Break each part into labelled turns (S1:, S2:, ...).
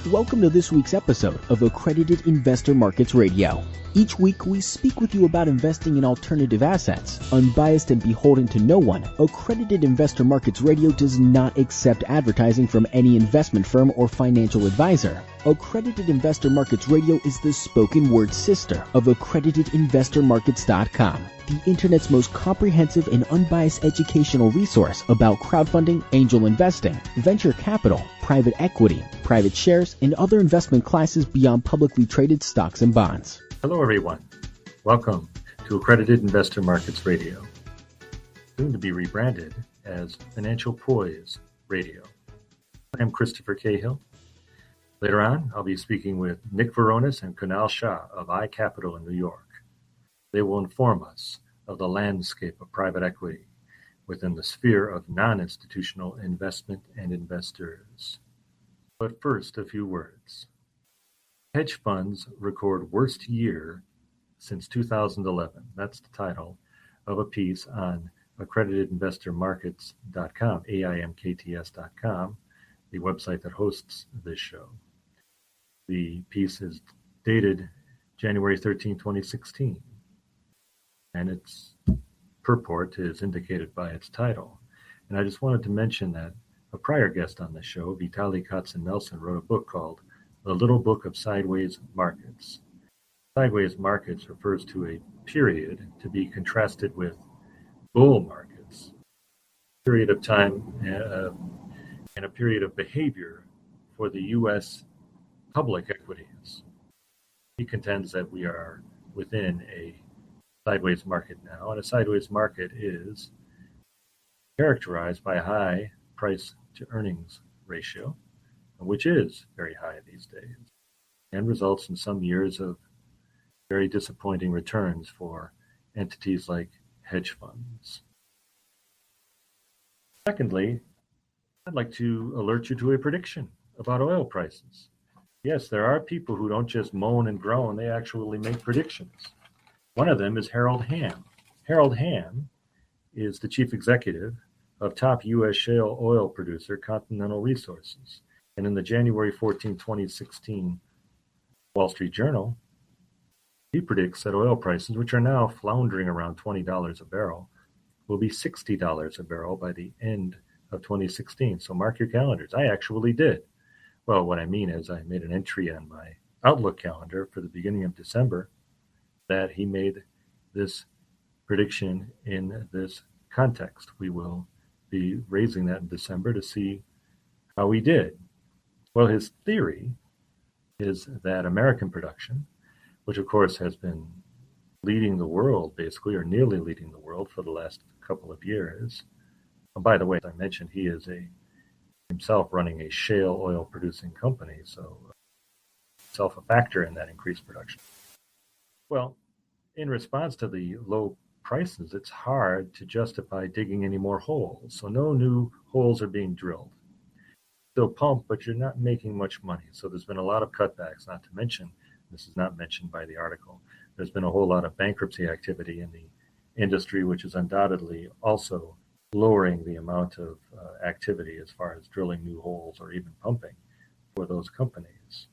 S1: Welcome to this week's episode of Accredited Investor Markets Radio. Each week, we speak with you about investing in alternative assets. Unbiased and beholden to no one, Accredited Investor Markets Radio does not accept advertising from any investment firm or financial advisor. Accredited Investor Markets Radio is the spoken word sister of AccreditedInvestorMarkets.com, the internet's most comprehensive and unbiased educational resource about crowdfunding, angel investing, venture capital, private equity, private shares, and other investment classes beyond publicly traded stocks and bonds.
S2: Hello, everyone. Welcome to Accredited Investor Markets Radio, soon to be rebranded as Financial Poise Radio. I'm Christopher Cahill. Later on, I'll be speaking with Nick Veronis and Kunal Shah of iCapital in New York. They will inform us of the landscape of private equity within the sphere of non-institutional investment and investors. But first, a few words. Hedge funds record worst year since 2011. That's the title of a piece on AccreditedInvestorMarkets.com, AIMkts.com, the website that hosts this show. The piece is dated January 13, 2016, and its purport is indicated by its title. And I just wanted to mention that a prior guest on the show, Vitaly Katzenelson, wrote a book called The Little Book of Sideways Markets. Sideways markets refers to a period to be contrasted with bull markets, a period of time and a period of behavior for the U.S. public equities. He contends that we are within a sideways market now, and a sideways market is characterized by a high price to earnings ratio, which is very high these days, and results in some years of very disappointing returns for entities like hedge funds. Secondly, I'd like to alert you to a prediction about oil prices. Yes, there are people who don't just moan and groan, they actually make predictions. One of them is Harold Hamm. Harold Hamm is the chief executive of top U.S. shale oil producer Continental Resources. And in the January 14, 2016 Wall Street Journal, he predicts that oil prices, which are now floundering around $20 a barrel, will be $60 a barrel by the end of 2016. So mark your calendars. I actually did. Well, what I mean is I made an entry on my Outlook calendar for the beginning of December that he made this prediction in this context. We will be raising that in December to see how he did. Well, his theory is that American production, which of course has been leading the world basically, or nearly leading the world for the last couple of years. And by the way, as I mentioned, he is himself running a shale oil producing company, so himself a factor in that increased production. Well, in response to the low prices, it's hard to justify digging any more holes. So no new holes are being drilled. Still pump, but you're not making much money. So there's been a lot of cutbacks, not to mention, this is not mentioned by the article, there's been a whole lot of bankruptcy activity in the industry, which is undoubtedly also lowering the amount of activity as far as drilling new holes or even pumping for those companies.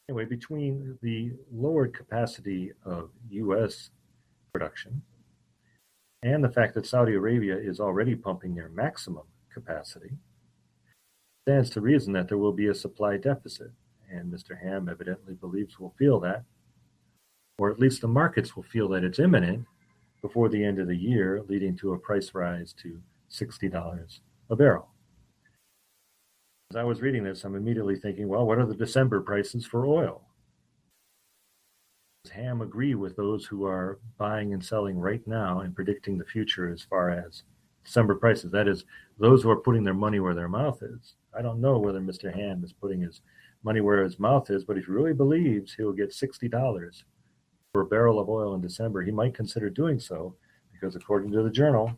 S2: Anyway, between the lowered capacity of U.S. production and the fact that Saudi Arabia is already pumping their maximum capacity, stands to reason that there will be a supply deficit. And Mr. Hamm evidently believes we'll feel that, or at least the markets will feel that it's imminent before the end of the year, leading to a price rise to $60 a barrel. As I was reading this, I'm immediately thinking, well, what are the December prices for oil? Does Hamm agree with those who are buying and selling right now and predicting the future as far as December prices? That is, those who are putting their money where their mouth is. I don't know whether Mr. Hamm is putting his money where his mouth is, but if he really believes he'll get $60 for a barrel of oil in December, he might consider doing so, because according to the journal,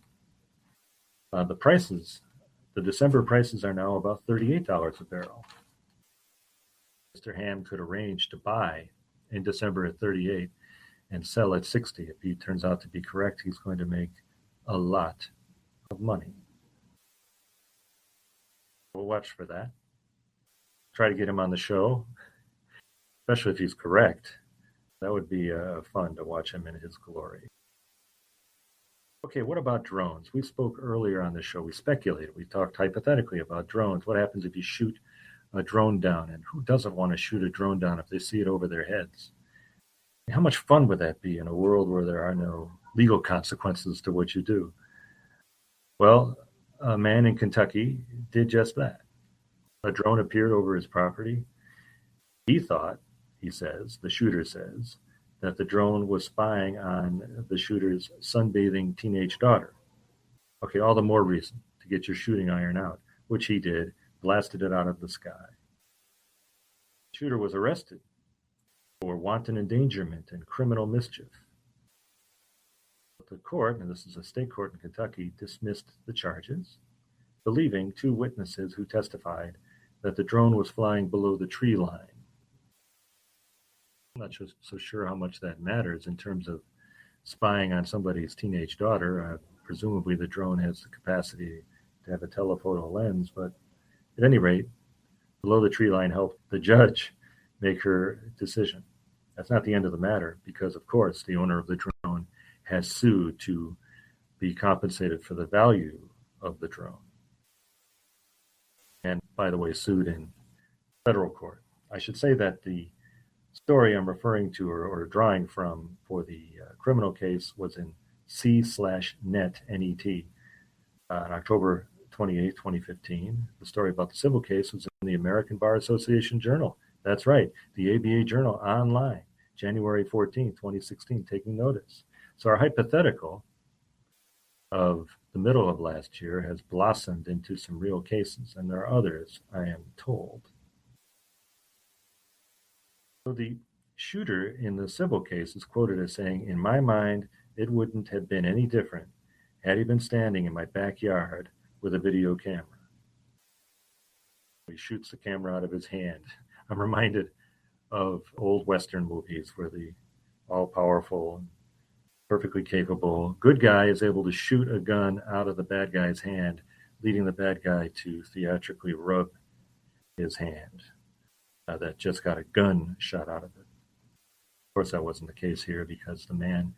S2: the December prices are now about $38 a barrel. Mr. Hamm could arrange to buy in December at 38 and sell at 60. If he turns out to be correct, he's going to make a lot of money. We'll watch for that. try to get him on the show, especially if he's correct. That would be fun to watch him in his glory. Okay, what about drones? We spoke earlier on the show. We speculated. We talked hypothetically about drones. What happens if you shoot a drone down? And who doesn't want to shoot a drone down if they see it over their heads? How much fun would that be in a world where there are no legal consequences to what you do? Well, a man in Kentucky did just that. A drone appeared over his property. He thought, he says, the shooter says, that the drone was spying on the shooter's sunbathing teenage daughter. Okay, all the more reason to get your shooting iron out, which he did, blasted it out of the sky. The shooter was arrested for wanton endangerment and criminal mischief. But the court, and this is a state court in Kentucky, dismissed the charges, believing two witnesses who testified that the drone was flying below the tree line. I'm not so sure how much that matters in terms of spying on somebody's teenage daughter. Presumably the drone has the capacity to have a telephoto lens, but at any rate, below the tree line helped the judge make her decision. That's not the end of the matter because, of course, the owner of the drone has sued to be compensated for the value of the drone. And, by the way, sued in federal court. I should say that the story I'm referring to or drawing from for the criminal case was in C/Net, N-E-T, on October 28, 2015. The story about the civil case was in the American Bar Association Journal. That's right, the ABA Journal online, January 14, 2016, taking notice. So our hypothetical of the middle of last year has blossomed into some real cases, and there are others, I am told. So the shooter in the civil case is quoted as saying, "In my mind, it wouldn't have been any different had he been standing in my backyard with a video camera." He shoots the camera out of his hand. I'm reminded of old Western movies where the all-powerful, perfectly capable good guy is able to shoot a gun out of the bad guy's hand, leading the bad guy to theatrically rub his hand that just got a gun shot out of it. Of course, that wasn't the case here because the man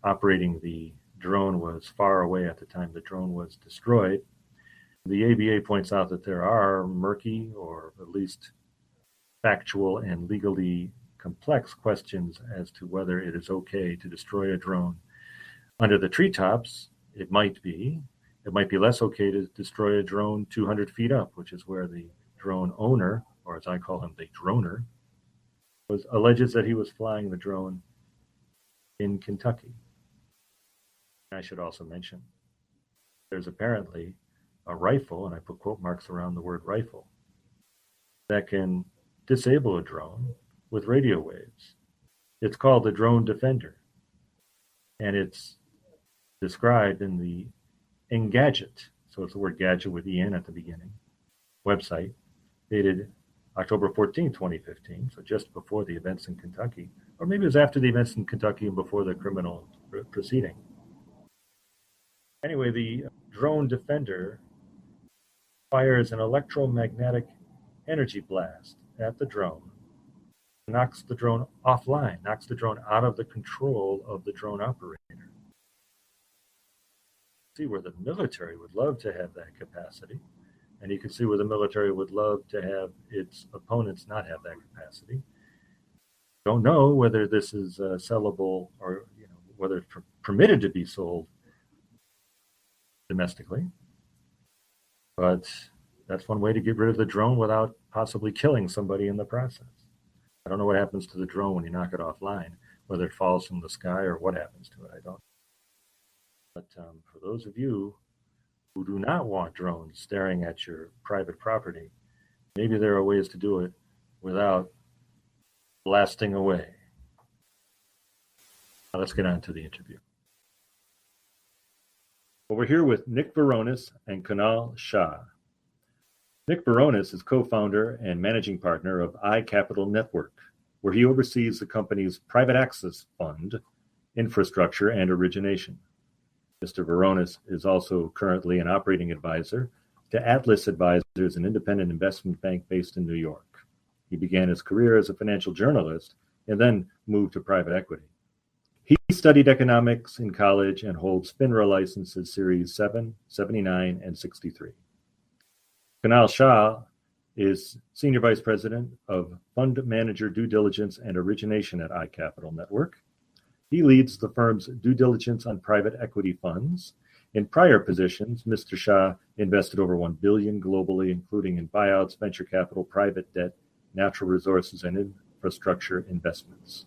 S2: operating the drone was far away at the time the drone was destroyed. The ABA points out that there are murky or at least factual and legally complex questions as to whether it is okay to destroy a drone. Under the treetops, it might be. It might be less okay to destroy a drone 200 feet up, which is where the drone owner, or as I call him, the droner, alleges that he was flying the drone in Kentucky. I should also mention, there's apparently a rifle, and I put quote marks around the word rifle, that can disable a drone with radio waves. It's called the Drone Defender, and it's described in the Engadget, so it's the word gadget with EN at the beginning, website, dated October 14, 2015, so just before the events in Kentucky, or maybe it was after the events in Kentucky and before the criminal proceeding. Anyway, the Drone Defender fires an electromagnetic energy blast at the drone, knocks the drone offline, knocks the drone out of the control of the drone operator. See where the military would love to have that capacity, and you can see where the military would love to have its opponents not have that capacity. Don't know whether this is sellable or whether it's permitted to be sold domestically, but that's one way to get rid of the drone without possibly killing somebody in the process. I don't know what happens to the drone when you knock it offline, whether it falls from the sky or what happens to it, I don't know. But for those of you who do not want drones staring at your private property, maybe there are ways to do it without blasting away. Now let's get on to the interview. Well, we're here with Nick Veronis and Kunal Shah. Nick Veronis is co-founder and managing partner of iCapital Network, where he oversees the company's private access fund, infrastructure, and origination. Mr. Veronis is also currently an operating advisor to Atlas Advisors, an independent investment bank based in New York. He began his career as a financial journalist and then moved to private equity. He studied economics in college and holds FINRA licenses Series 7, 79, and 63. Kunal Shah is Senior Vice President of Fund Manager Due Diligence and Origination at iCapital Network. He leads the firm's due diligence on private equity funds. In prior positions, Mr. Shah invested over $1 billion globally, including in buyouts, venture capital, private debt, natural resources, and infrastructure investments.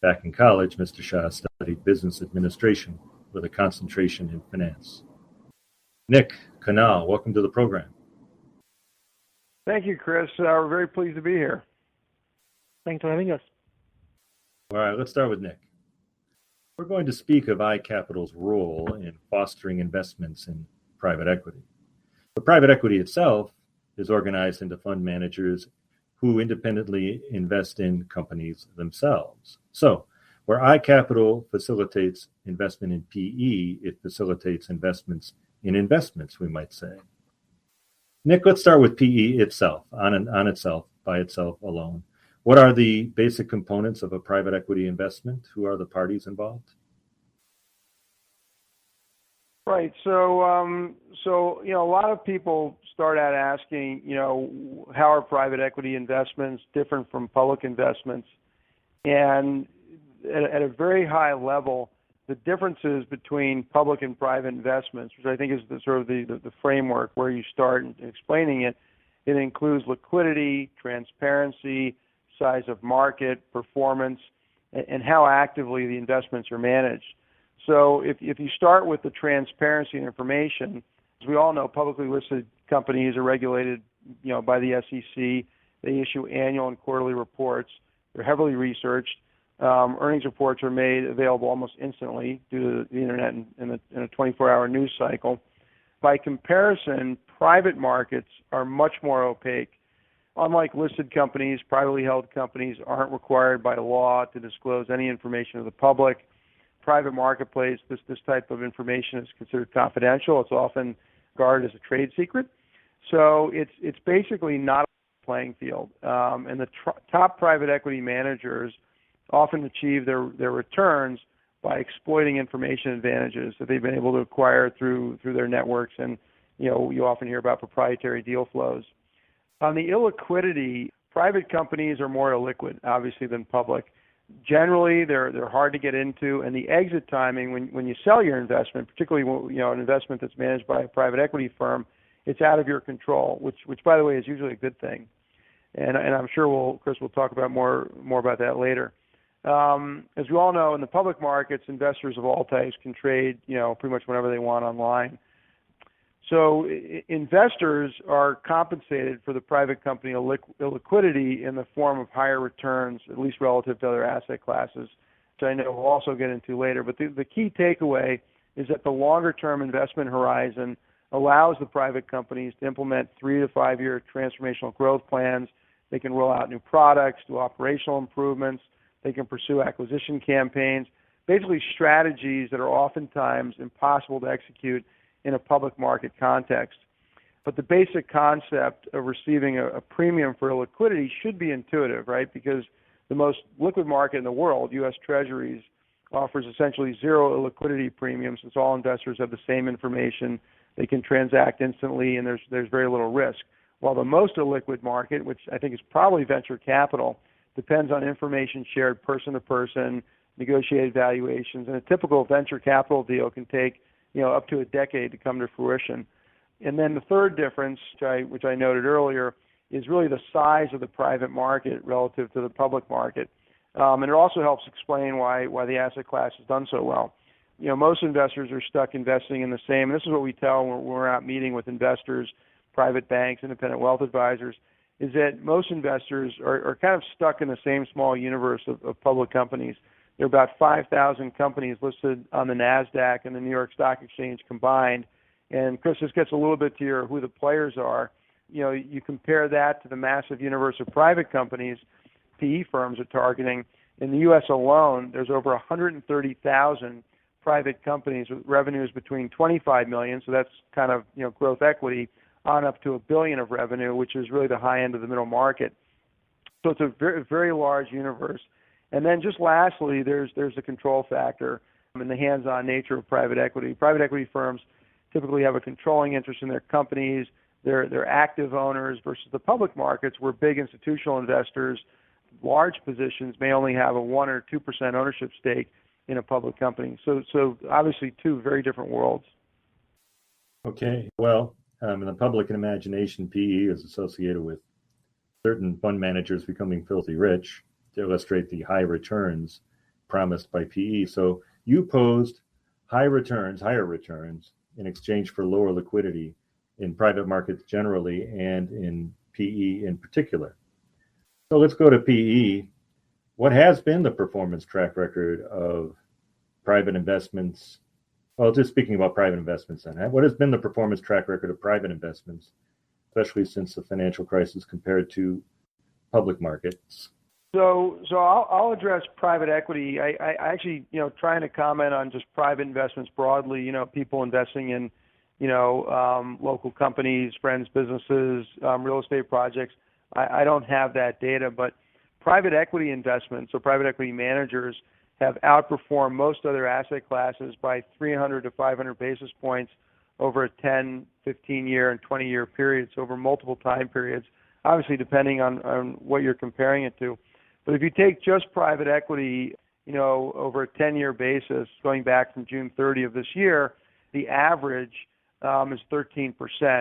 S2: Back in college, Mr. Shah studied business administration with a concentration in finance. Nick, Kunal, welcome to the program.
S3: Thank you, Chris. We're very pleased to be here.
S4: Thanks for having us.
S2: All right, let's start with Nick. We're going to speak of iCapital's role in fostering investments in private equity. But private equity itself is organized into fund managers who independently invest in companies themselves. So, where iCapital facilitates investment in PE, it facilitates investments in investments, we might say. Nick, let's start with PE itself, on itself, by itself alone. What are the basic components of a private equity investment? Who are the parties involved?
S3: Right. So a lot of people start out asking, how are private equity investments different from public investments? And at a very high level, the differences between public and private investments, which I think is the framework where you start explaining it, it includes liquidity, transparency, size of market, performance, and how actively the investments are managed. So if you start with the transparency and information, as we all know, publicly listed companies are regulated, by the SEC. They issue annual and quarterly reports. They're heavily researched. Earnings reports are made available almost instantly due to the internet and a 24-hour news cycle. By comparison, private markets are much more opaque. Unlike listed companies, privately held companies aren't required by law to disclose any information to the public. Private marketplace, this type of information is considered confidential. It's often regarded as a trade secret. So it's basically not a playing field. And the top private equity managers often achieve their returns by exploiting information advantages that they've been able to acquire through their networks. And you often hear about proprietary deal flows. On the illiquidity, private companies are more illiquid, obviously, than public. Generally, they're hard to get into, and the exit timing when you sell your investment, particularly an investment that's managed by a private equity firm, it's out of your control, which by the way is usually a good thing. And I'm sure Chris will talk about more about that later. As we all know, in the public markets, investors of all types can trade pretty much whenever they want online. So investors are compensated for the private company illiquidity in the form of higher returns, at least relative to other asset classes, which I know we'll also get into later. But the key takeaway is that the longer-term investment horizon allows the private companies to implement 3 to 5 year transformational growth plans. They can roll out new products, do operational improvements. They can pursue acquisition campaigns, basically strategies that are oftentimes impossible to execute in a public market context. But the basic concept of receiving a premium for illiquidity should be intuitive, right? Because the most liquid market in the world, U.S. Treasuries, offers essentially zero illiquidity premiums since all investors have the same information. They can transact instantly, and there's very little risk. While the most illiquid market, which I think is probably venture capital, depends on information shared person to person, negotiated valuations, and a typical venture capital deal can take up to a decade to come to fruition. And then the third difference, which I noted earlier, is really the size of the private market relative to the public market. And it also helps explain why the asset class has done so well. Most investors are stuck investing in the same, and this is what we tell when we're out meeting with investors, private banks, independent wealth advisors, is that most investors are kind of stuck in the same small universe of public companies. There are about 5,000 companies listed on the NASDAQ and the New York Stock Exchange combined. And Chris, this gets a little bit to who the players are. You compare that to the massive universe of private companies PE firms are targeting. In the U.S. alone, there's over 130,000 private companies with revenues between $25 million, so that's kind of growth equity, on up to $1 billion of revenue, which is really the high end of the middle market. So it's a very, very large universe. And then just lastly, there's the control factor and the hands-on nature of private equity. Private equity firms typically have a controlling interest in their companies. They're active owners versus the public markets where big institutional investors, large positions, may only have a 1 or 2% ownership stake in a public company. So obviously two very different worlds.
S2: Okay. Well, in the public imagination, PE is associated with certain fund managers becoming filthy rich to illustrate the high returns promised by PE. So you posed higher returns in exchange for lower liquidity in private markets generally and in PE in particular. So let's go to PE. What has been the performance track record of private investments? Well, just speaking about private investments then, what has been the performance track record of private investments, especially since the financial crisis compared to public markets?
S3: So I'll address private equity. I actually, trying to comment on just private investments broadly, people investing in, local companies, friends, businesses, real estate projects. I don't have that data, but private equity investments, so private equity managers have outperformed most other asset classes by 300 to 500 basis points over a 10, 15-year, and 20-year periods, over multiple time periods, obviously depending on what you're comparing it to. But if you take just private equity, over a 10-year basis, going back from June 30 of this year, the average is 13%,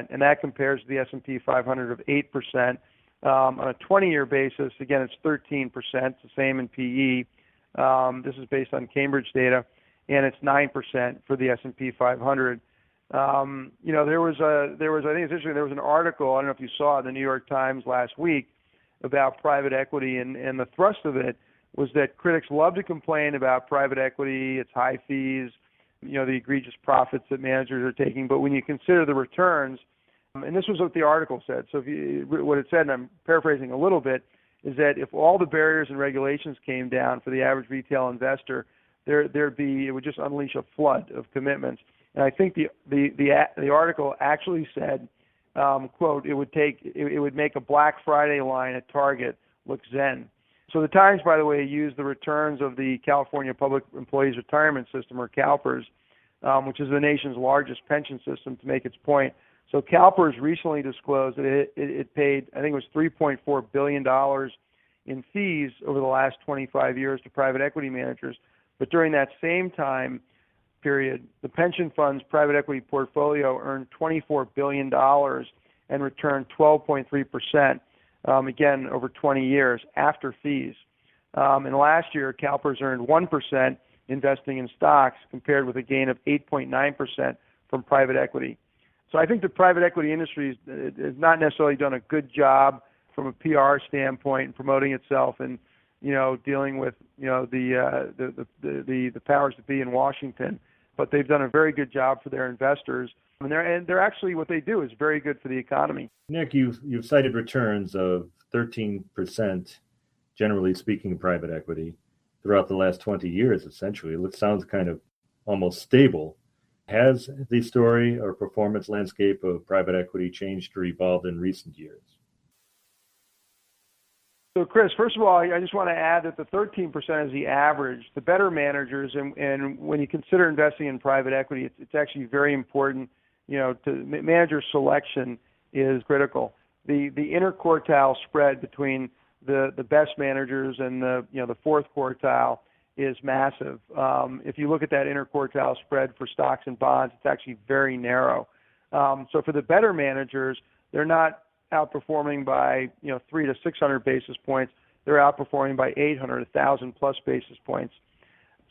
S3: and that compares to the S&P 500 of 8%. On a 20-year basis, again, it's 13%, the same in PE. This is based on Cambridge data, and it's 9% for the S&P 500. I think it's interesting, there was an article, I don't know if you saw it in the New York Times last week, about private equity, and the thrust of it was that critics love to complain about private equity, its high fees, the egregious profits that managers are taking, but when you consider the returns, and this was what the article said, so what it said, and I'm paraphrasing a little bit, is that if all the barriers and regulations came down for the average retail investor, it would just unleash a flood of commitments. And I think the article actually said, quote, it would make a Black Friday line at Target look zen. So the Times, by the way, used the returns of the California Public Employees Retirement System, or CalPERS, which is the nation's largest pension system, to make its point. So CalPERS recently disclosed that it paid, I think it was $3.4 billion in fees over the last 25 years to private equity managers. But during that same time period, the pension fund's private equity portfolio earned $24 billion and returned 12.3%, again, over 20 years after fees. And last year, CalPERS earned 1% investing in stocks compared with a gain of 8.9% from private equity. So I think the private equity industry has not necessarily done a good job from a PR standpoint in promoting itself and, dealing with, the powers that be in Washington. But they've done a very good job for their investors. And they're actually, what they do is very good for the economy.
S2: Nick, you've cited returns of 13%, generally speaking, of private equity throughout the last 20 years, essentially. It sounds kind of almost stable. Has the story or performance landscape of private equity changed or evolved in recent years?
S3: So, Chris, first of all, I just want to add that the 13% is the average. The better managers, and when you consider investing in private equity, it's actually very important. Manager selection is critical. The interquartile spread between the best managers and the fourth quartile is massive. If you look at that interquartile spread for stocks and bonds, it's actually very narrow. So for the better managers, they're not outperforming by 300 to 600 basis points. They're outperforming by 800, 1,000 plus basis points.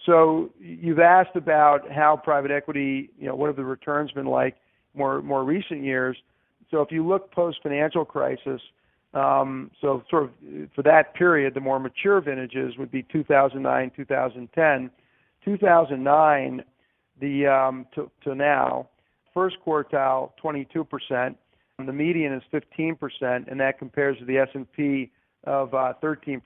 S3: So you've asked about how private equity, what have the returns been like more recent years. So if you look post-financial crisis, so sort of for that period, the more mature vintages would be 2009, 2010. 2009 to now, first quartile, 22%. The median is 15%, and that compares to the S&P of 13%.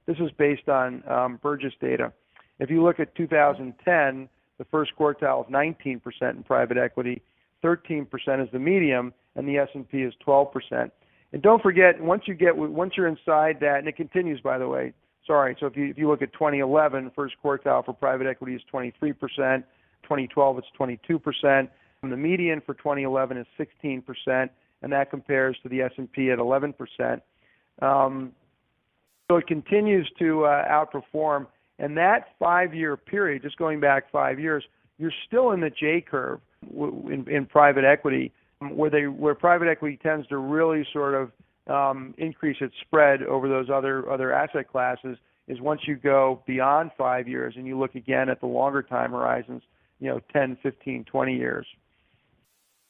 S3: This is based on Burgess data. If you look at 2010, the first quartile is 19% in private equity, 13% is the median, and the S&P is 12%. And don't forget, once you're inside that, and it continues, by the way. Sorry. So if you look at 2011, first quartile for private equity is 23%. 2012, it's 22%. And the median for 2011 is 16%, and that compares to the S&P at 11%. So it continues to outperform. And that 5-year period, just going back 5 years, you're still in the J curve in private equity, where private equity tends to really sort of increase its spread over those other asset classes is once you go beyond 5 years and you look again at the longer time horizons, 10, 15, 20 years.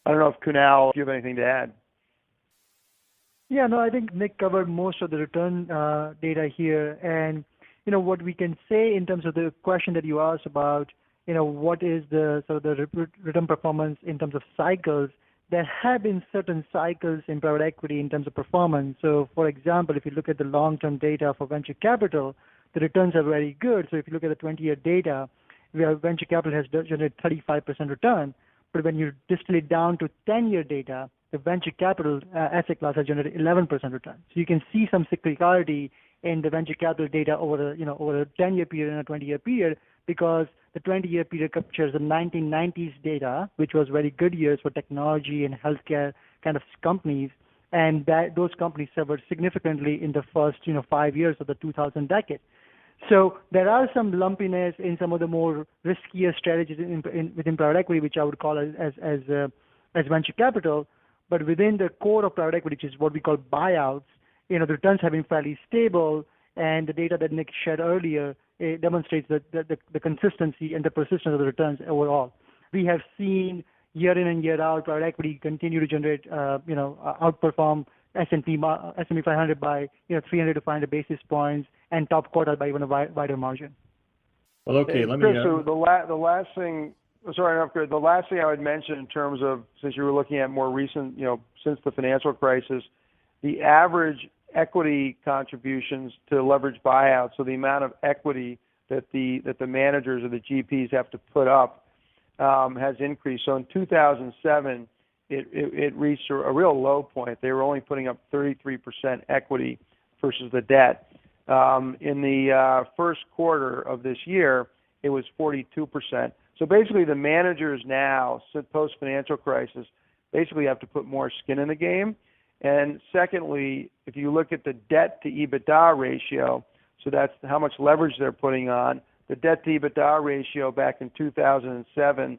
S3: I don't know if Kunal, if you have anything to add.
S4: Yeah, no, I think Nick covered most of the return data here. And, what we can say in terms of the question that you asked about, what is the sort of the return performance in terms of cycles, there have been certain cycles in private equity in terms of performance. So, for example, if you look at the long-term data for venture capital, the returns are very good. So if you look at the 20-year data, where venture capital has generated 35% return. But when you distill it down to 10-year data, the venture capital asset class has generated 11% return. So you can see some cyclicality in the venture capital data over a 10-year period and a 20-year period, because the 20-year period captures the 1990s data, which was very good years for technology and healthcare kind of companies, and those companies suffered significantly in the first 5 years of the 2000 decade. So there are some lumpiness in some of the more riskier strategies within private equity, which I would call as venture capital. But within the core of private equity, which is what we call buyouts, the returns have been fairly stable, and the data that Nick shared earlier demonstrates the consistency and the persistence of the returns overall. We have seen year in and year out private equity continue to generate, outperform S&P 500 by 300 to 500 basis points, and top quartile by even a wider margin.
S2: Well, okay, let me.
S3: Chris, so the last thing. Sorry, the last thing I would mention in terms of, since you were looking at more recent, since the financial crisis, the average equity contributions to leverage buyouts, so the amount of equity that the managers or the GPs have to put up, has increased. So in 2007, it reached a real low point. They were only putting up 33% equity versus the debt. In the first quarter of this year, it was 42%. So basically, the managers now, post-financial crisis, basically have to put more skin in the game. And secondly, if you look at the debt to EBITDA ratio, so that's how much leverage they're putting on, the debt to EBITDA ratio back in 2007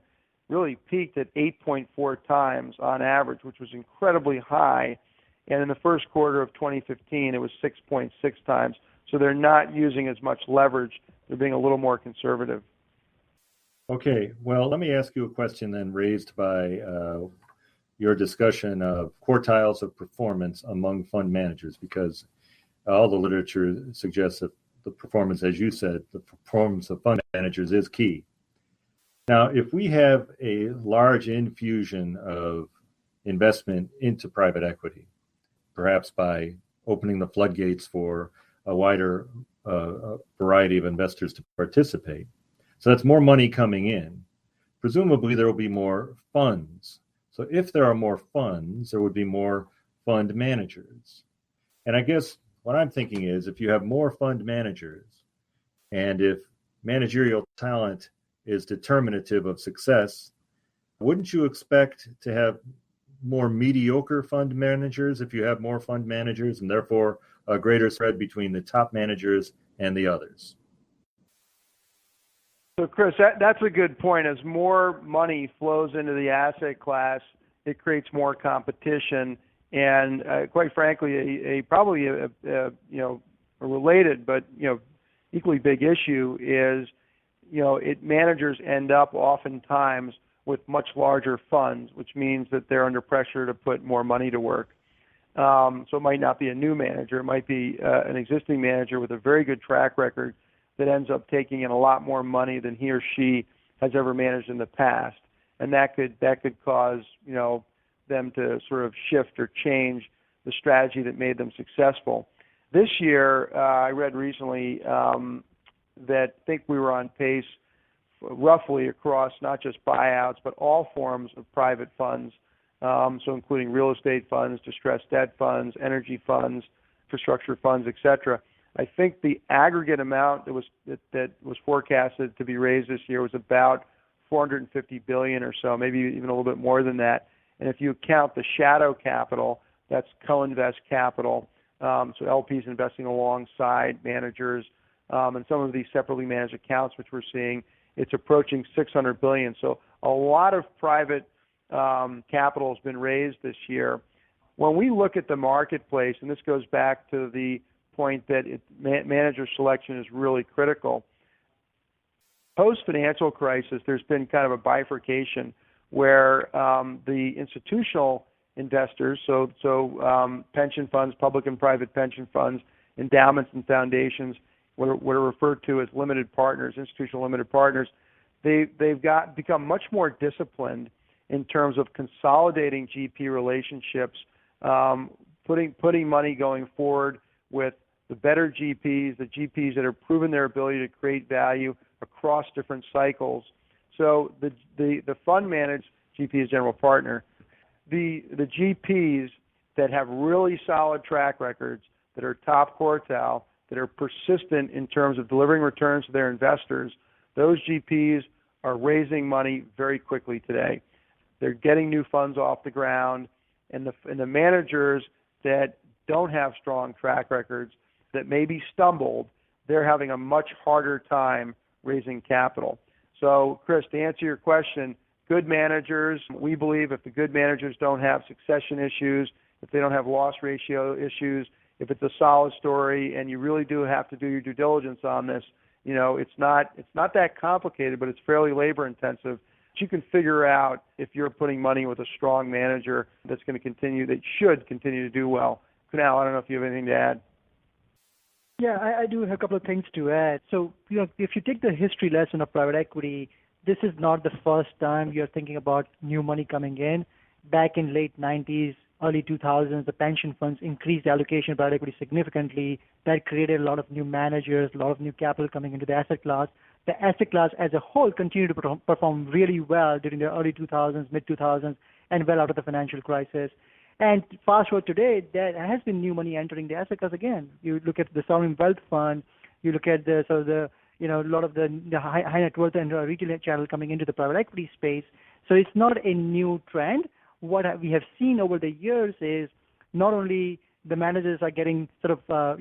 S3: really peaked at 8.4 times on average, which was incredibly high. And in the first quarter of 2015, it was 6.6 times. So they're not using as much leverage. They're being a little more conservative.
S2: Okay, well, let me ask you a question then raised by your discussion of quartiles of performance among fund managers, because all the literature suggests that the performance, as you said, the performance of fund managers is key. Now, if we have a large infusion of investment into private equity, perhaps by opening the floodgates for a wider variety of investors to participate, so that's more money coming in. Presumably, there will be more funds. So if there are more funds, there would be more fund managers. And I guess what I'm thinking is, if you have more fund managers, and if managerial talent is determinative of success, wouldn't you expect to have more mediocre fund managers if you have more fund managers, and therefore a greater spread between the top managers and the others?
S3: So, Chris, that's a good point. As more money flows into the asset class, it creates more competition, and quite frankly, probably a related but equally big issue is managers end up oftentimes with much larger funds, which means that they're under pressure to put more money to work. So it might not be a new manager; it might be an existing manager with a very good track record that ends up taking in a lot more money than he or she has ever managed in the past, and that could cause them to sort of shift or change the strategy that made them successful. This year, I read recently that I think we were on pace roughly across not just buyouts but all forms of private funds so including real estate funds, distressed debt funds, energy funds, infrastructure funds, etc. I think the aggregate amount that was forecasted to be raised this year was about $450 billion or so, maybe even a little bit more than that. And if you count the shadow capital, that's co-invest capital, so LPs investing alongside managers, and some of these separately managed accounts, which we're seeing, it's approaching $600 billion. So a lot of private capital has been raised this year. When we look at the marketplace, and this goes back to the point that manager selection is really critical, post-financial crisis, there's been kind of a bifurcation where the institutional investors, so pension funds, public and private pension funds, endowments and foundations, what are referred to as limited partners, institutional limited partners, they've become much more disciplined in terms of consolidating GP relationships, putting money going forward with the better GPs, the GPs that have proven their ability to create value across different cycles. So the fund managed GP is general partner. The GPs that have really solid track records, that are top quartile, that are persistent in terms of delivering returns to their investors, those GPs are raising money very quickly today. They're getting new funds off the ground, and the managers that don't have strong track records, that maybe stumbled, they're having a much harder time raising capital. So, Chris, to answer your question, good managers, we believe if the good managers don't have succession issues, if they don't have loss ratio issues, if it's a solid story, and you really do have to do your due diligence on this, it's not that complicated, but it's fairly labor intensive. You can figure out if you're putting money with a strong manager that should continue to do well. Kunal, I don't know if you have anything to add.
S4: Yeah, I do have a couple of things to add. So, if you take the history lesson of private equity, this is not the first time you're thinking about new money coming in. Back in late 90s, early 2000s, the pension funds increased the allocation of private equity significantly. That created a lot of new managers, a lot of new capital coming into the asset class. The asset class as a whole continued to perform really well during the early 2000s, mid-2000s, and well out of the financial crisis. And fast forward today, there has been new money entering the asset class again. You look at the sovereign wealth fund, you look at a lot of the high net worth and retail channel coming into the private equity space. So it's not a new trend. What we have seen over the years is not only the managers are getting sort of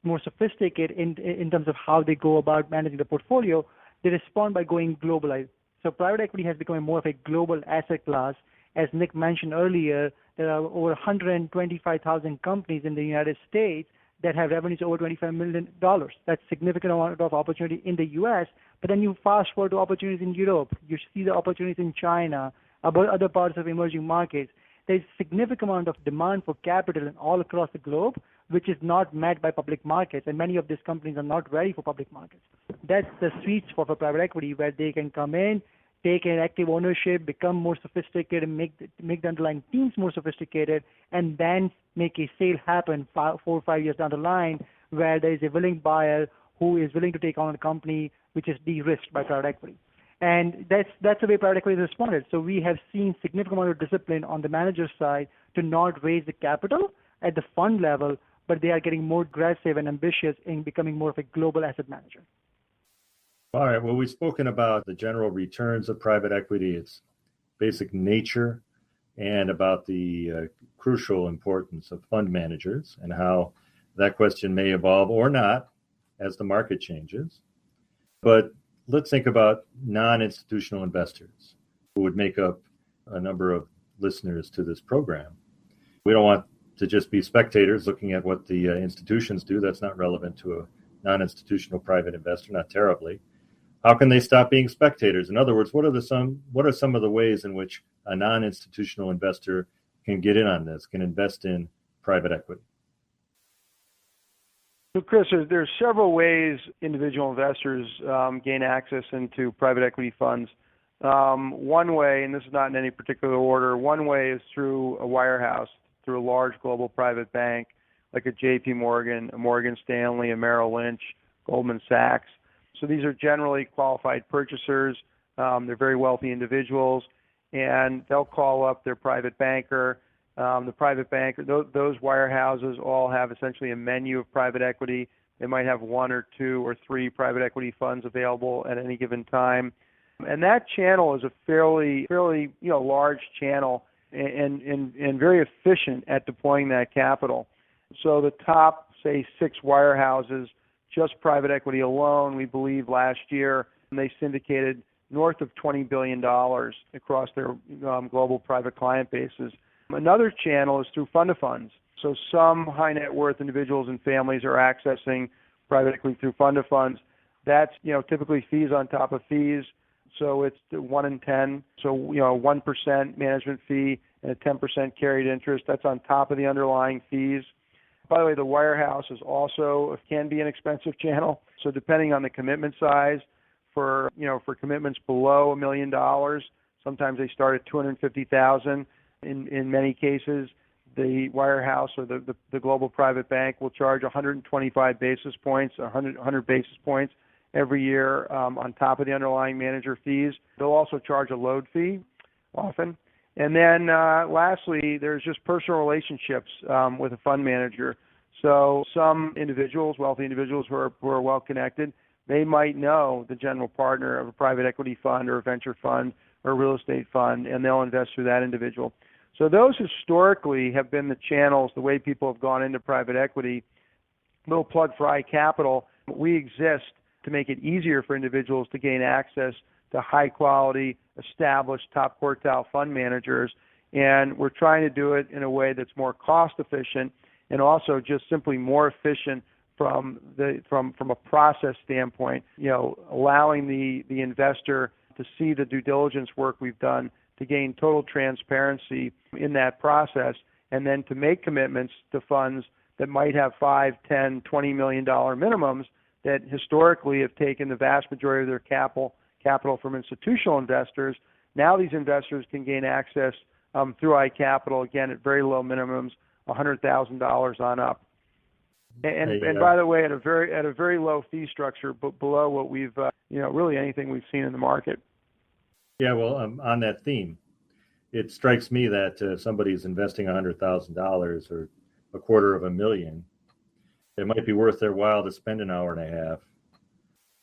S4: more sophisticated in terms of how they go about managing the portfolio, they respond by going globalized. So private equity has become more of a global asset class. As Nick mentioned earlier, there are over 125,000 companies in the United States that have revenues over $25 million. That's a significant amount of opportunity in the U.S. But then you fast forward to opportunities in Europe. You see the opportunities in China, other parts of emerging markets. There's a significant amount of demand for capital all across the globe, which is not met by public markets, and many of these companies are not ready for public markets. That's the sweet spot for private equity, where they can come in, take an active ownership, become more sophisticated, and make the underlying teams more sophisticated, and then make a sale happen 4 or 5 years down the line, where there is a willing buyer who is willing to take on a company which is de-risked by private equity. And that's the way private equity has responded. So we have seen significant amount of discipline on the manager side to not raise the capital at the fund level, but they are getting more aggressive and ambitious in becoming more of a global asset manager.
S2: All right. Well, we've spoken about the general returns of private equity, its basic nature, and about the crucial importance of fund managers and how that question may evolve or not as the market changes. But let's think about non-institutional investors who would make up a number of listeners to this program. We don't want to just be spectators looking at what the institutions do. That's not relevant to a non-institutional private investor, not terribly. How can they stop being spectators? In other words, what are some of the ways in which a non-institutional investor can get in on this, can invest in private equity?
S3: So, Chris, there's several ways individual investors gain access into private equity funds. One way, and this is not in any particular order, one way is through a wirehouse, through a large global private bank like a J.P. Morgan, a Morgan Stanley, a Merrill Lynch, Goldman Sachs. So these are generally qualified purchasers. They're very wealthy individuals. and they'll call up their private banker. The private banker, those wirehouses all have essentially a menu of private equity. They might have 1 or 2 or 3 private equity funds available at any given time. And that channel is a fairly large channel and very efficient at deploying that capital. So the top, say, 6 wirehouses, just private equity alone, we believe last year they syndicated north of $20 billion across their global private client bases. Another channel is through fund of funds. So some high net worth individuals and families are accessing private equity through fund of funds. That's typically fees on top of fees. So it's 1 in 10. So 1% management fee and a 10% carried interest. That's on top of the underlying fees. By the way, the wirehouse can be an expensive channel. So depending on the commitment size, for commitments below $1 million, sometimes they start at $250,000. In many cases, the wirehouse or the global private bank will charge 125 basis points, 100 basis points every year on top of the underlying manager fees. They'll also charge a load fee often. And then lastly, there's just personal relationships with a fund manager. So some individuals, wealthy individuals who are well connected, they might know the general partner of a private equity fund or a venture fund or a real estate fund, and they'll invest through that individual. So those historically have been the channels, the way people have gone into private equity. Little plug for iCapital. We exist to make it easier for individuals to gain access to high-quality, established, top quartile fund managers, and we're trying to do it in a way that's more cost-efficient and also just simply more efficient from a process standpoint. Allowing the investor to see the due diligence work we've done to gain total transparency in that process, and then to make commitments to funds that might have $5, $10, $20 million minimums that historically have taken the vast majority of their capital from institutional investors. Now these investors can gain access through iCapital, again, at very low minimums, $100,000 on up. And by the way, at a very low fee structure, but below what we've really anything we've seen in the market.
S2: Yeah, well, on that theme, it strikes me that if somebody's investing $100,000 or $250,000, it might be worth their while to spend an hour and a half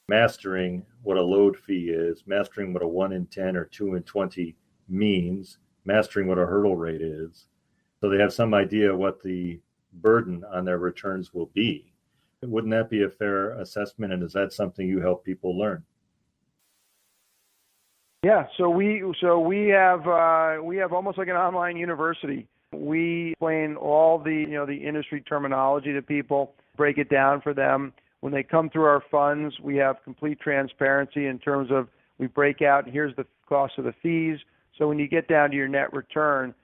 S2: mastering what a load fee is, mastering what a 1 in 10 or 2 in 20 means, mastering what a hurdle rate is, so they have some idea what the burden on their returns will be. Wouldn't that be a fair assessment, and is that something you help people learn?
S3: Yeah, so we have almost like an online university. We explain all the the industry terminology to people, break it down for them. When they come through our funds, we have complete transparency in terms of we break out, here's the cost of the fees. So when you get down to your net return,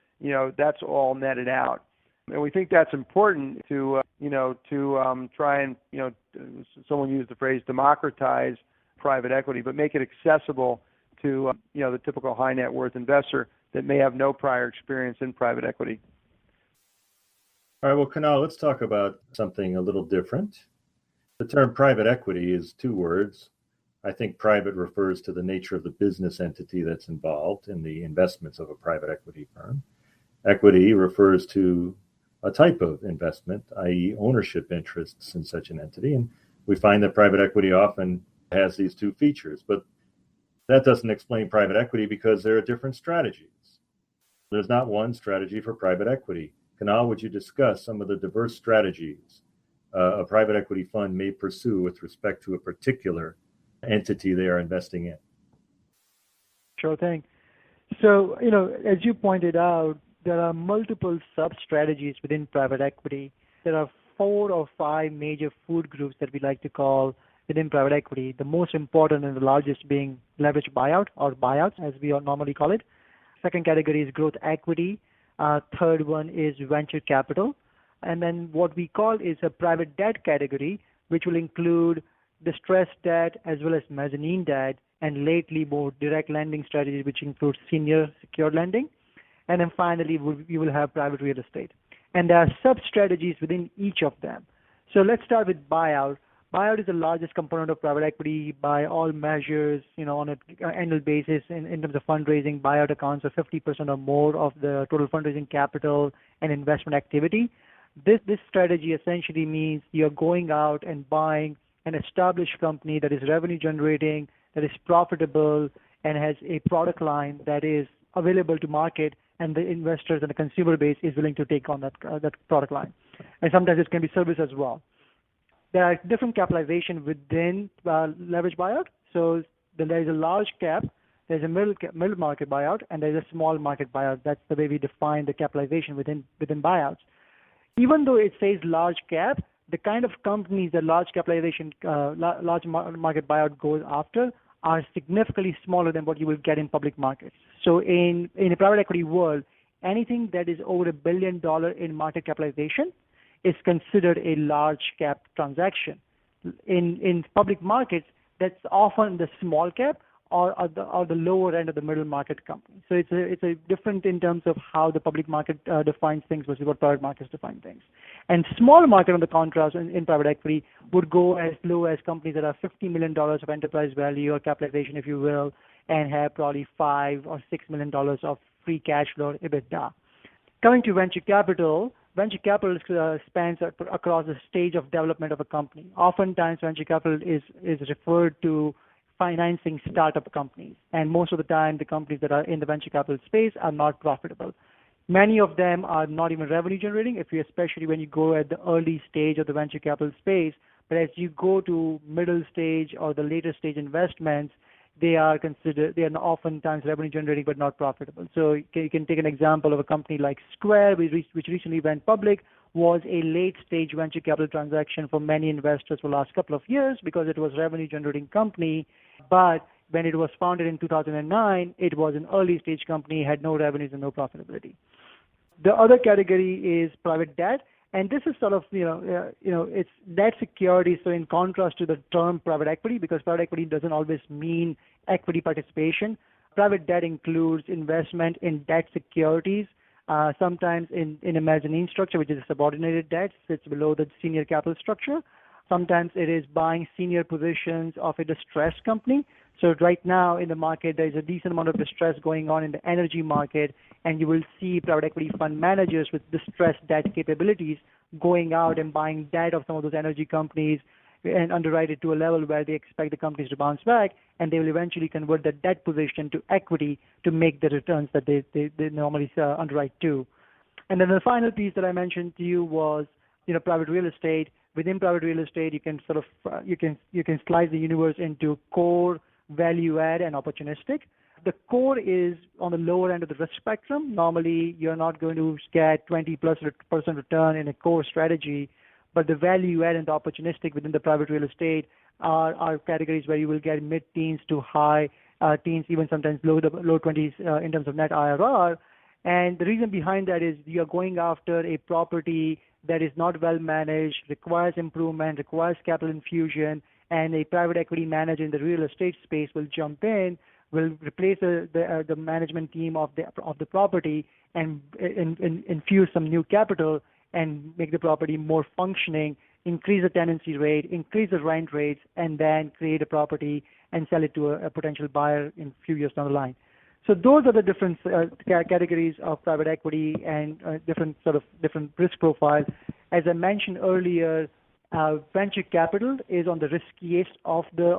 S3: that's all netted out. And we think that's important to try and someone used the phrase democratize private equity, but make it accessible to the typical high net worth investor that may have no prior experience in private equity.
S2: All right, well, Kunal, let's talk about something a little different. The term private equity is 2 words. I think private refers to the nature of the business entity that's involved in the investments of a private equity firm. Equity refers to a type of investment, i.e. ownership interests in such an entity. And we find that private equity often has these 2 features, but that doesn't explain private equity because there are different strategies. There's not one strategy for private equity. Kunal, would you discuss some of the diverse strategies a private equity fund may pursue with respect to a particular entity they are investing in?
S4: Sure thing. So, as you pointed out, there are multiple sub-strategies within private equity. There are 4 or 5 major food groups that we like to call within private equity, the most important and the largest being leveraged buyout or buyouts, as we normally call it. Second category is growth equity. Third one is venture capital. And then what we call is a private debt category, which will include distressed debt as well as mezzanine debt, and lately more direct lending strategies, which includes senior secured lending. And then finally, we will have private real estate. And there are sub-strategies within each of them. So let's start with buyout. Buyout is the largest component of private equity by all measures, on an annual basis in terms of fundraising. Buyout accounts for 50% or more of the total fundraising capital and investment activity. This strategy essentially means you're going out and buying an established company that is revenue generating, that is profitable, and has a product line that is available to market, and the investors and the consumer base is willing to take on that product line. And sometimes it can be service as well. There are different capitalization within leverage buyout. So there is a large cap, there's a middle market buyout, and there's a small market buyout. That's the way we define the capitalization within buyouts. Even though it says large cap, the kind of companies that large capitalization, large market buyout goes after are significantly smaller than what you will get in public markets. So in a private equity world, anything that is over $1 billion in market capitalization is considered a large cap transaction. In public markets, that's often the small cap or the lower end of the middle market company. So it's a different in terms of how the public market defines things versus what private markets define things. And small market, on the contrast, in private equity would go as low as companies that are $50 million of enterprise value or capitalization, if you will, and have probably $5 or $6 million of free cash flow, EBITDA. Coming to venture capital spans across the stage of development of a company. Oftentimes, venture capital is referred to financing startup companies, and most of the time, the companies that are in the venture capital space are not profitable. Many of them are not even revenue generating, especially when you go at the early stage of the venture capital space. But as you go to middle stage or the later stage investments, they are oftentimes revenue generating but not profitable. So you can take an example of a company like Square, which recently went public, was a late stage venture capital transaction for many investors for the last couple of years because it was a revenue generating company. But when it was founded in 2009, it was an early stage company, had no revenues and no profitability. The other category is private debt. And this is sort of, it's debt security. So in contrast to the term private equity, because private equity doesn't always mean equity participation, private debt includes investment in debt securities, sometimes in a mezzanine structure, which is a subordinated debt, sits below the senior capital structure. Sometimes it is buying senior positions of a distressed company. So right now in the market, there is a decent amount of distress going on in the energy market, and you will see private equity fund managers with distressed debt capabilities going out and buying debt of some of those energy companies and underwrite it to a level where they expect the companies to bounce back, and they will eventually convert the debt position to equity to make the returns that they normally underwrite to. And then the final piece that I mentioned to you was, private real estate. Within private real estate, you can sort of you can slice the universe into core, value add, and opportunistic. The core is on the lower end of the risk spectrum. Normally, you're not going to get 20+% return in a core strategy, but the value add and the opportunistic within the private real estate are categories where you will get mid-teens to high teens, even sometimes low 20s in terms of net IRR. And the reason behind that is you're going after a property that is not well managed, requires improvement, requires capital infusion, and a private equity manager in the real estate space will jump in, will replace the management team of the property and infuse some new capital and make the property more functioning, increase the tenancy rate, increase the rent rates, and then create a property and sell it to a potential buyer in a few years down the line. So those are the different categories of private equity and different risk profiles. As I mentioned earlier, venture capital is on the riskiest of the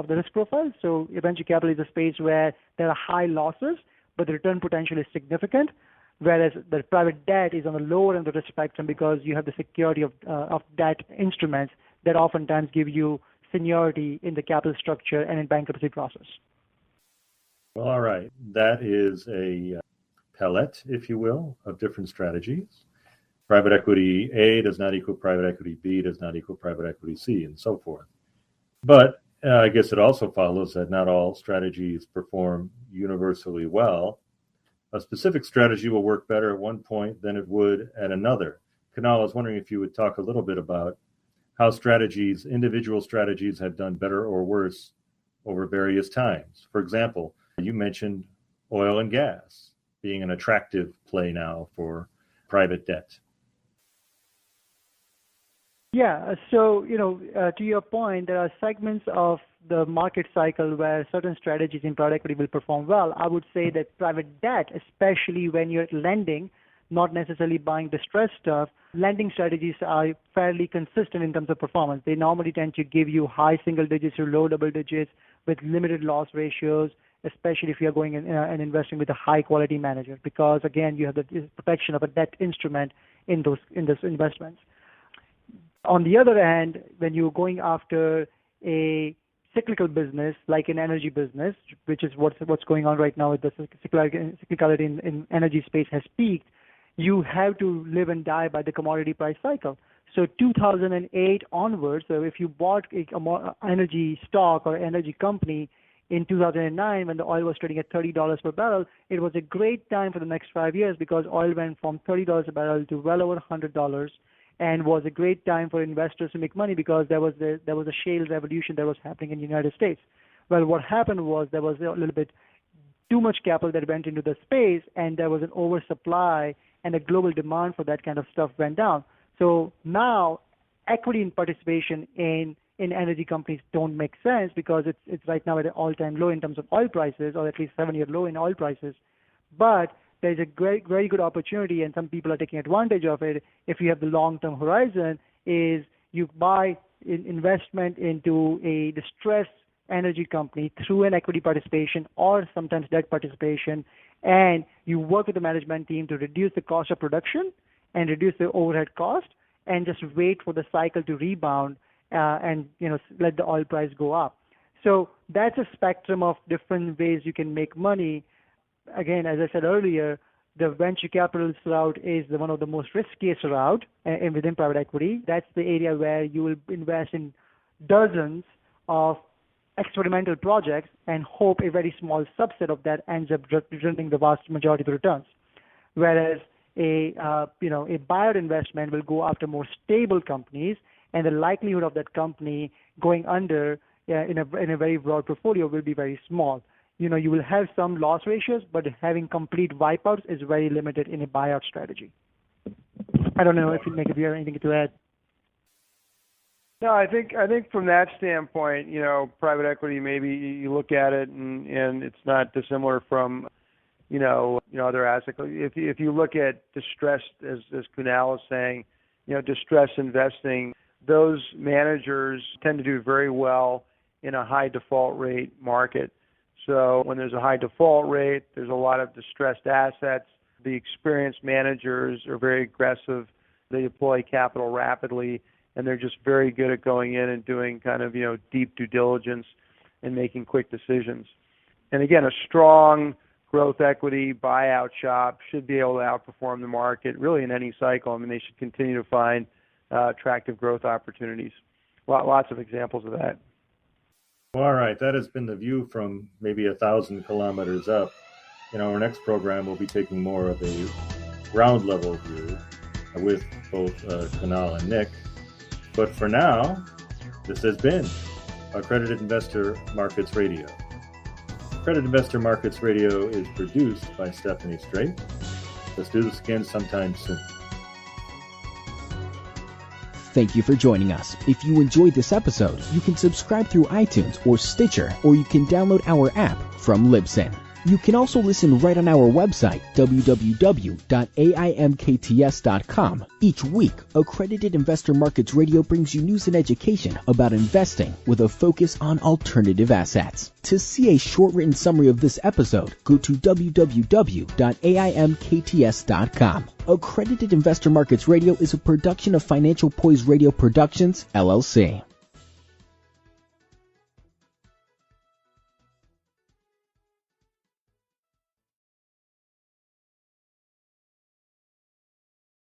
S4: risk profile. So venture capital is a space where there are high losses, but the return potential is significant. Whereas the private debt is on the lower end of the risk spectrum because you have the security of debt instruments that oftentimes give you seniority in the capital structure and in bankruptcy process.
S2: Well, all right. That is a palette, if you will, of different strategies. Private equity A does not equal private equity B, does not equal private equity C, and so forth. But I guess it also follows that not all strategies perform universally well. A specific strategy will work better at one point than it would at another. Kunal, I was wondering if you would talk a little bit about how individual strategies have done better or worse over various times. For example, you mentioned oil and gas being an attractive play now for private debt.
S4: Yeah. So, to your point, there are segments of the market cycle where certain strategies in private equity will perform well. I would say that private debt, especially when you're lending, not necessarily buying distressed stuff, lending strategies are fairly consistent in terms of performance. They normally tend to give you high single digits or low double digits with limited loss ratios, especially if you're going in, and investing with a high quality manager, because again, you have the protection of a debt instrument in those investments. On the other hand, when you're going after a cyclical business like an energy business, which is what's going on right now with the cyclicality in energy space has peaked, you have to live and die by the commodity price cycle. So 2008 onwards, so if you bought an energy stock or energy company in 2009 when the oil was trading at $30 per barrel, it was a great time for the next 5 years because oil went from $30 a barrel to well over $100, and was a great time for investors to make money because there was a shale revolution that was happening in the United States. Well, what happened was there was a little bit too much capital that went into the space, and there was an oversupply, and the global demand for that kind of stuff went down. So now equity in participation in energy companies don't make sense because it's right now at an all-time low in terms of oil prices, or at least 7-year low in oil prices. But there's a very good opportunity, and some people are taking advantage of it. If you have the long-term horizon, is you buy investment into a distressed energy company through an equity participation or sometimes debt participation, and you work with the management team to reduce the cost of production and reduce the overhead cost, and just wait for the cycle to rebound and let the oil price go up. So that's a spectrum of different ways you can make money. Again, as I said earlier, the venture capital route is one of the most riskiest route within private equity. That's the area where you will invest in dozens of experimental projects and hope a very small subset of that ends up representing the vast majority of the returns. Whereas a buyout investment will go after more stable companies, and the likelihood of that company going under in a very broad portfolio will be very small. You will have some loss ratios, but having complete wipeouts is very limited in a buyout strategy. I don't know if you have anything to add.
S3: No, I think from that standpoint, private equity, maybe you look at it and it's not dissimilar from, other assets. If you look at distressed, as Kunal is saying, distressed investing, those managers tend to do very well in a high default rate market. So when there's a high default rate, there's a lot of distressed assets. The experienced managers are very aggressive. They deploy capital rapidly, and they're just very good at going in and doing kind of, deep due diligence and making quick decisions. And again, a strong growth equity buyout shop should be able to outperform the market really in any cycle. I mean, they should continue to find attractive growth opportunities. Lots of examples of that.
S2: All right, that has been the view from maybe 1,000 kilometers up. In our next program, we'll be taking more of a ground level view with both Kunal and Nick. But for now, this has been Accredited Investor Markets Radio. Accredited Investor Markets Radio is produced by Stephanie Strait. Let's do this again sometime soon.
S1: Thank you for joining us. If you enjoyed this episode, you can subscribe through iTunes or Stitcher, or you can download our app from Libsyn. You can also listen right on our website, www.AIMkts.com. Each week, Accredited Investor Markets Radio brings you news and education about investing with a focus on alternative assets. To see a short written summary of this episode, go to www.AIMkts.com. Accredited Investor Markets Radio is a production of Financial Poise Radio Productions, LLC.